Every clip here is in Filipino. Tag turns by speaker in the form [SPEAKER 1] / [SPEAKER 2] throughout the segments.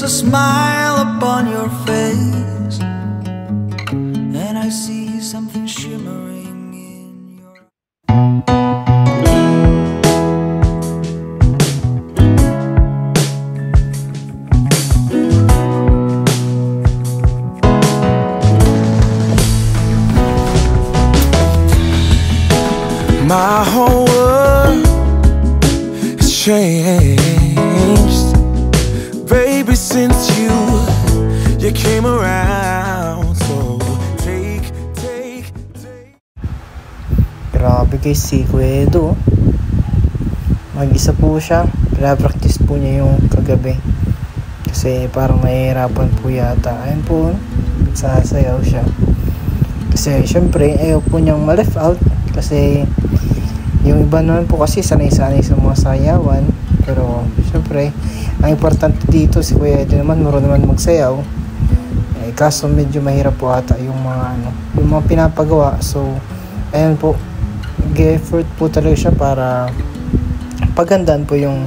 [SPEAKER 1] a smile upon your face, and I see something shimmering in your My whole world has changed, baby, since you came around. So take.
[SPEAKER 2] Grabe guys, si Kuya Edo. Mag-isa po siya. Pina-practice po niya yung kagabi. Kasi parang nahihirapan po yata. Ayun po, nagsasayaw siya. Kasi syempre, ayaw po niyang ma-left out. Kasi yung iba naman po kasi sanay-sanay sa mga sayawan. Pero syempre, ang importante dito si Kuya Edo naman, marunong naman magsayaw. Kaso medyo mahirap po ata yung mga yung mga pinapagawa. So ayan po, nag-effort po talaga siya para pagandaan po yung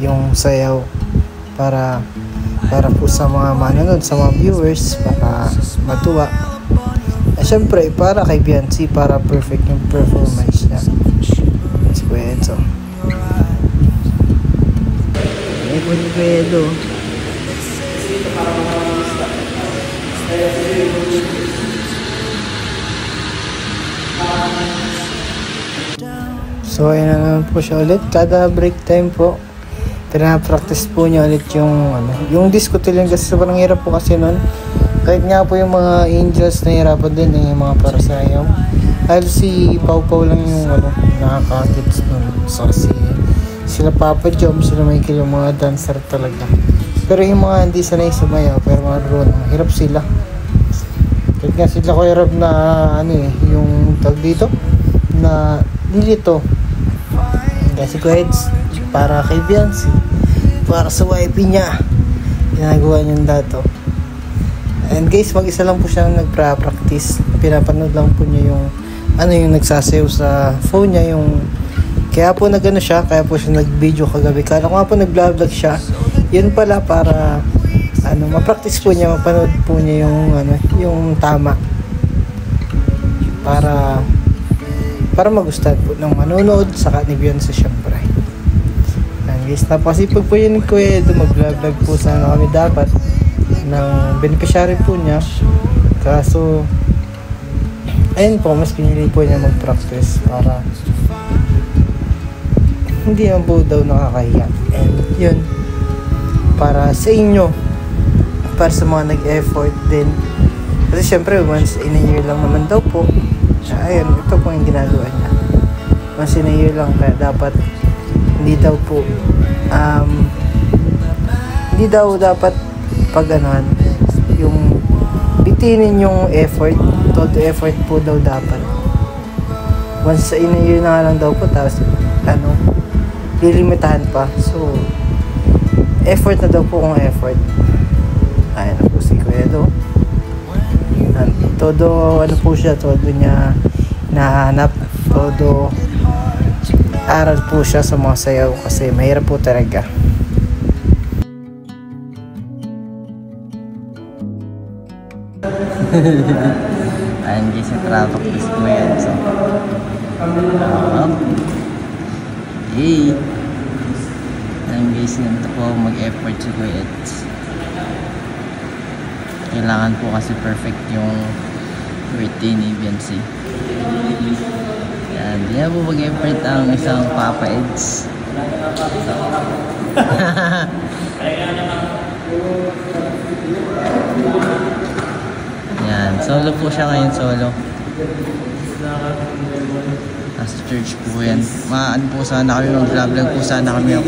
[SPEAKER 2] yung sayaw para po sa mga manonood, sa mga viewers, para matuwa. Siyempre, para kay Biancy, para perfect yung performance niya. Si Kuya Edo. Ayan po ni Kuya Edo. So ayun na naman po siya ulit. Kada break time po, pina-practice po niya ulit yung disco tuloy, kasi sobrang hirap po kasi nun. Kahit nga po yung mga angels na hirapan din yung mga para sayaw. Dahil si Pau Pau lang yung nakaka-gets nun. So sila Papa Jom, sila Michael, yung mga dancer talaga. Pero yung mga hindi sanay sumayaw, pero marunong, hirap sila. Kahit nga sila ko hirap na yung tag dito na nilito. Kasi Kuweds, para kay Biancy, para sa wifey niya, ginagawa niyang dato. And guys, mag-isa lang po siya nagpa-practice. Pinapanood lang po niya yung yung nagsasayaw sa phone niya, yung kaya po siya, kaya po siya nag-video kagabi. Kala ko nga po nag-vlog siya. Yun pala para ma-practice po niya, mapanood po niya yung tama. Para magustuhan po ng manonood sa ni Beyonce syempre. And guys, napakasipag po yun ni Kuya Edo. Mag-vlog po sana kami dapat ng beneficiary po niya. Kaso ayun po, mas pinili po niya mag-practice para hindi naman po daw nakakahiya. And yun, para sa inyo, para sa mga nag-effort din. Kasi syempre, once in a year lang naman daw po. Ayun, ito po yung ginagawa niya. Once in a year lang, kaya dapat hindi daw po hindi daw dapat pag yung bitinin yung effort. Todo effort po daw dapat. Once in a year na lang daw po, tapos lilimitahan pa. So effort na daw po kung effort. Ayun na po si Kuya Edo. Todo po siya, todo niya nahanap, todo aral po siya sa mga sayaw kasi mahirap po talaga.
[SPEAKER 3] Ayan guys, yung practice mo yan. So hey, ayan guys, ganito po mag-effort si Kuya Ed. Kailangan po kasi perfect yung birthday ni Biancy. Yan, di na po mag-effort ang isang Papa Eds. Yan, solo po siya ngayon, solo. Nasa church po yan. Po sana kami, mag-vlog po sana kami.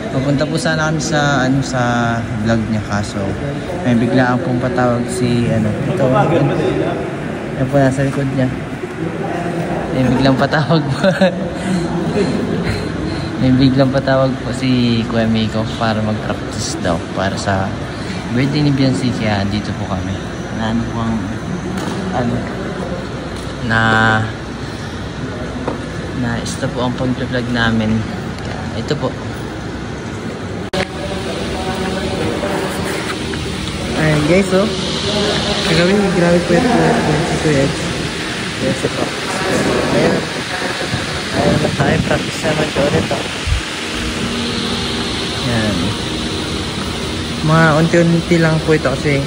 [SPEAKER 3] Papunta po sana kami sa sa vlog niya, kaso may biglaan pong patawag si ito. Yan po nasa likod niya. May biglang patawag po. May biglang patawag po si Kuya Miko para mag-practice daw para sa birthday ni Biancy, kaya dito po kami. Na stop po ang pag-vlog namin. Ito po.
[SPEAKER 2] guys, oh. Kagawin, grabe po ito si Kuya Eds. Yes, ito. Ayan. Ayan na tayo. Practice naman siya ulit, oh. Ayan. Mga unti-unti lang po ito kasi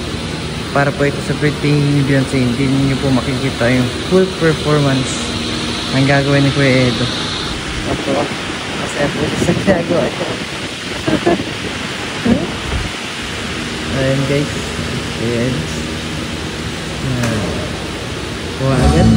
[SPEAKER 2] para po ito sa birthday ni Beyonce. Hindi niyo po makikita yung full performance ang gagawin ni Kuya Edo. Ito, masaya po sa ginagawa siya. Ayan guys, ayan. Kuha agad.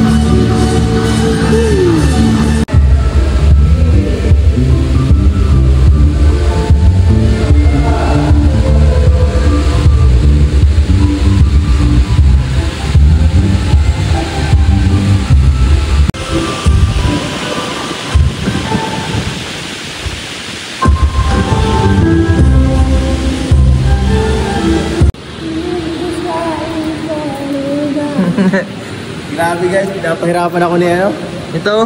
[SPEAKER 3] Grabe guys, pinapahirapan ako ni ano.
[SPEAKER 2] Ito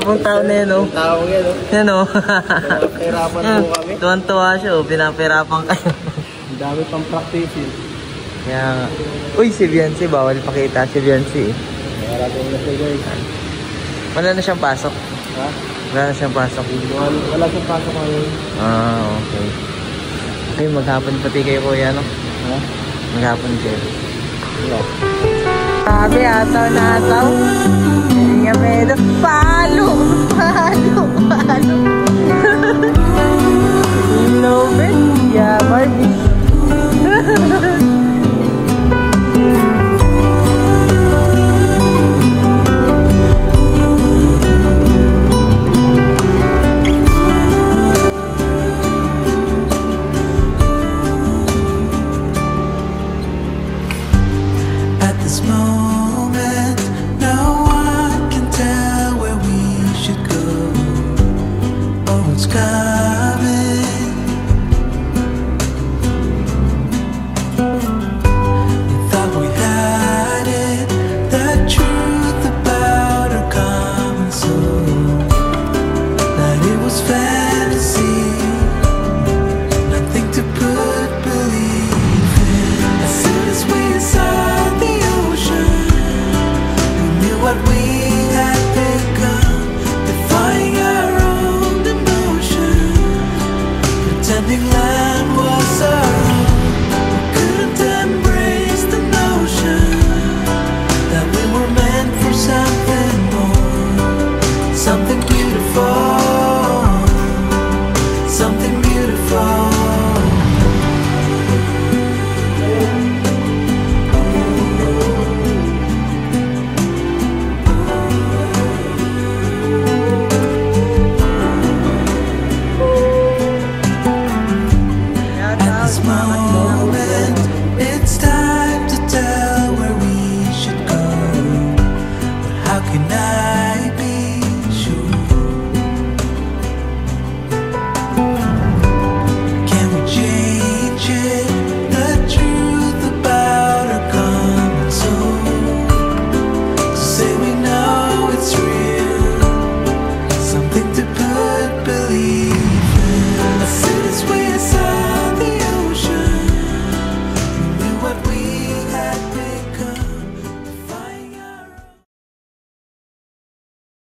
[SPEAKER 2] pong tao na yan, oh.
[SPEAKER 3] Tao yan, oh.
[SPEAKER 2] Yan, oh.
[SPEAKER 3] Pinapahirapan po kami.
[SPEAKER 2] Tuwan-tuwa siya, oh. Pinapahirapan kayo.
[SPEAKER 3] Ang dami pang practice eh.
[SPEAKER 2] Kaya nga. Uy, si Beyonce, bawal pakita si Beyonce, eh.
[SPEAKER 3] Maraming na siya guys.
[SPEAKER 2] Wala na siyang pasok.
[SPEAKER 3] Ha?
[SPEAKER 2] Wala na siyang pasok.
[SPEAKER 3] Wala siyang pasok ngayon.
[SPEAKER 2] Ah, okay. Okay, maghapon pati kayo, kuya, no?
[SPEAKER 3] Ha?
[SPEAKER 2] Maghapon kayo.
[SPEAKER 3] Wala.
[SPEAKER 2] Sabi, ataw na ataw. Hindi nga pedo. Palo! Love it. Yeah, Barbie.
[SPEAKER 1] At this moment, no one can tell where we should go. Oh, it's God.